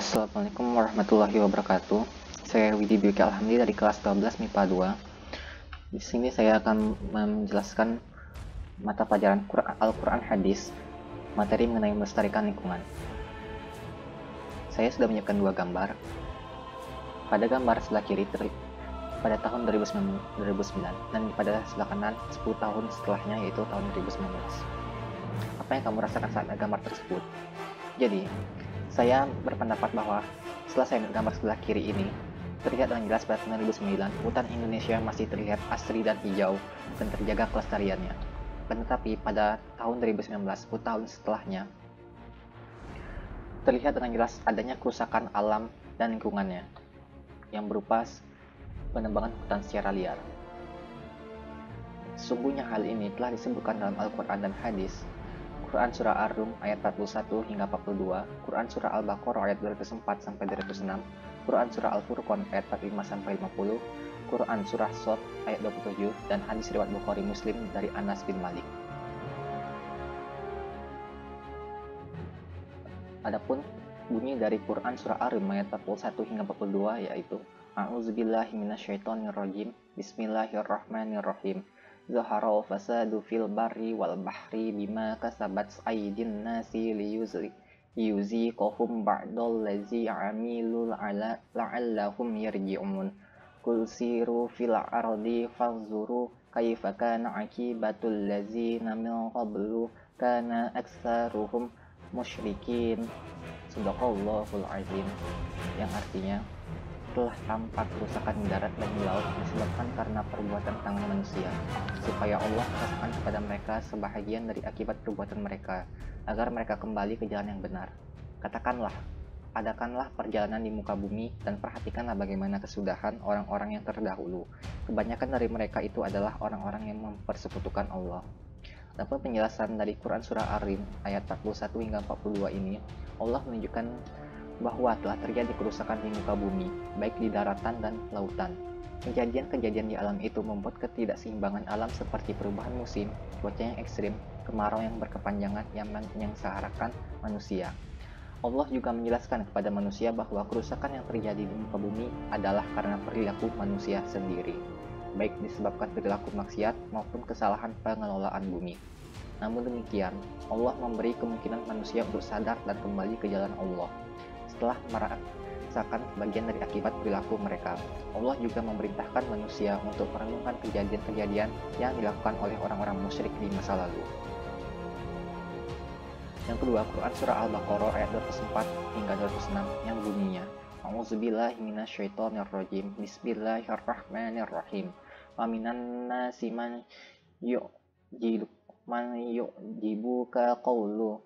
Assalamualaikum warahmatullahi wabarakatuh. Saya Widi Dwiki Alhamdi dari kelas 12 MIPA 2. Di sini saya akan menjelaskan mata pelajaran Al-Quran Hadis, materi mengenai melestarikan lingkungan. Saya sudah menyiapkan dua gambar. Pada gambar sebelah kiri pada tahun 2009 dan pada sebelah kanan 10 tahun setelahnya, yaitu tahun 2019. Apa yang kamu rasakan saat gambar tersebut? Jadi, saya berpendapat bahwa setelah saya melihat gambar sebelah kiri ini, terlihat dengan jelas pada tahun 2009, hutan Indonesia masih terlihat asri dan hijau dan terjaga kelestariannya. Tetapi pada tahun 2019, 10 tahun setelahnya, terlihat dengan jelas adanya kerusakan alam dan lingkungannya, yang berupa penebangan hutan secara liar. Sesungguhnya hal ini telah disebutkan dalam Al-Quran dan Hadis. Quran Surah Ar-Rum ayat 41 hingga 42, Quran Surah Al-Baqarah ayat 204 sampai 206, Quran Surah Al-Furqan ayat 45 sampai 50, Quran Surah Shad ayat 27, dan hadis riwayat Bukhari Muslim dari Anas bin Malik. Adapun bunyi dari Quran Surah Ar-Rum ayat 41 hingga 42 yaitu A'udzubillahi minasyaitonirrajim, Bismillahirrahmanirrahim. Zaharal fasadu fil barri wal bahri bima kasabat aydin nasi liyuziqahum ba'dal ladzi 'amilu la'allahum yarji'un. Qul siru fil ardi fanzuru kaifa kana 'aqibatul ladzina min qablu kana aktsaruhum musyrikin. Shadaqallahul azim. Yang artinya, telah tampak kerusakan di darat dan di laut disebabkan karena perbuatan tangan manusia, supaya Allah merasakan kepada mereka sebahagian dari akibat perbuatan mereka, agar mereka kembali ke jalan yang benar. Katakanlah, adakanlah perjalanan di muka bumi dan perhatikanlah bagaimana kesudahan orang-orang yang terdahulu. Kebanyakan dari mereka itu adalah orang-orang yang mempersekutukan Allah. Dapat penjelasan dari Quran Surah Ar-Rum ayat 41 hingga 42 ini, Allah menunjukkan bahwa telah terjadi kerusakan di muka bumi, baik di daratan dan lautan. Kejadian-kejadian di alam itu membuat ketidakseimbangan alam seperti perubahan musim, cuaca yang ekstrim, kemarau yang berkepanjangan yang menyengsarakan manusia. Allah juga menjelaskan kepada manusia bahwa kerusakan yang terjadi di muka bumi adalah karena perilaku manusia sendiri, baik disebabkan perilaku maksiat maupun kesalahan pengelolaan bumi. Namun demikian, Allah memberi kemungkinan manusia untuk sadar dan kembali ke jalan Allah setelah merasakan bagian dari akibat perilaku mereka. Allah juga memerintahkan manusia untuk merenungkan kejadian-kejadian yang dilakukan oleh orang-orang musyrik di masa lalu. Yang kedua, Quran Surah Al-Baqarah ayat 204 hingga 206 yang bunyinya, A'udzubillahi minasyaitonirrajim, Bismillahirrahmanirrahim. Wa minan nasi man yu'jibuka qawlu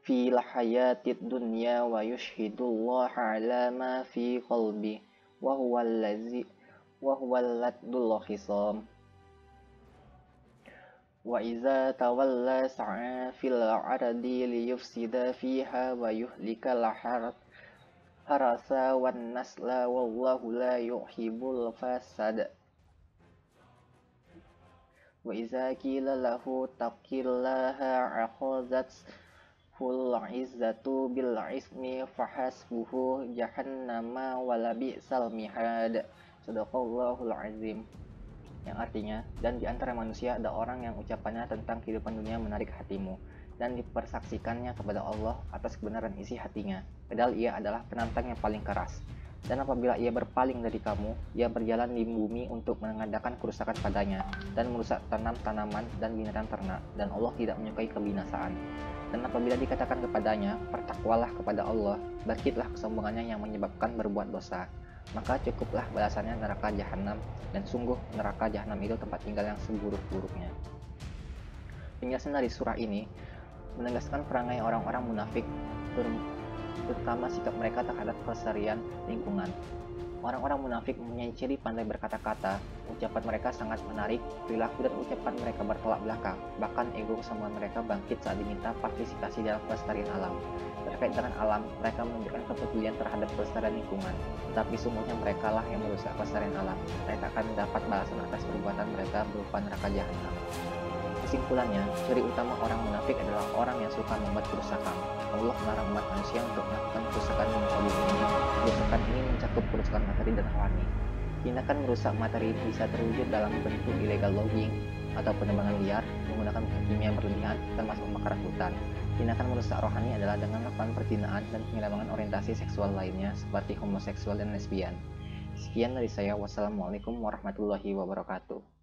fil hayatid dunya wa yushhidullaha ala ma fi qalbi wa huwal ladul khisam. Wa iza tawalla sa'a fil ardi liyufsida fiha wa yuhlikal harasa wan nasla wallahu la yuhibbul fasad. Wa iza qila lahu taqillaha akhazat ful izzatu bil ismi fahasbuhu jahannama walabi'sal mihad. Shadaqallahul azim. Yang artinya, dan di antara manusia ada orang yang ucapannya tentang kehidupan dunia menarik hatimu dan dipersaksikannya kepada Allah atas kebenaran isi hatinya, padahal ia adalah penantang yang paling keras. Dan apabila ia berpaling dari kamu, ia berjalan di bumi untuk mengadakan kerusakan padanya dan merusak tanaman dan binatang ternak, dan Allah tidak menyukai kebinasaan. Dan apabila dikatakan kepadanya, bertakwalah kepada Allah, bangkitlah kesombongannya yang menyebabkan berbuat dosa, maka cukuplah balasannya neraka jahanam, dan sungguh neraka jahanam itu tempat tinggal yang seburuk-buruknya. Penjelasan dari surah ini menegaskan perangai orang-orang munafik, terutama sikap mereka terhadap kelestarian lingkungan. Orang-orang munafik mempunyai ciri pandai berkata-kata, ucapan mereka sangat menarik, perilaku dan ucapan mereka bertolak belakang, bahkan ego kesombongan mereka bangkit saat diminta partisipasi dalam kelestarian alam. Terkait dengan alam, mereka menunjukkan kepedulian terhadap kelestarian lingkungan, tetapi sungguhnya mereka lah yang merusak kelestarian alam. Mereka akan mendapat balasan atas perbuatan mereka berupa neraka jahanam. Kesimpulannya, ciri utama orang munafik adalah orang yang suka membuat kerusakan. Allah melarang umat manusia untuk melakukan kerusakan di muka bumi ini. Kerusakan ini mencakup kerusakan materi dan rohani. Tindakan merusak materi bisa terwujud dalam bentuk illegal logging atau penebangan liar menggunakan bahan kimia yang berlebihan, termasuk pembakaran hutan. Tindakan merusak rohani adalah dengan melakukan perzinaan dan penyelewangan orientasi seksual lainnya seperti homoseksual dan lesbian. Sekian dari saya. Wassalamualaikum warahmatullahi wabarakatuh.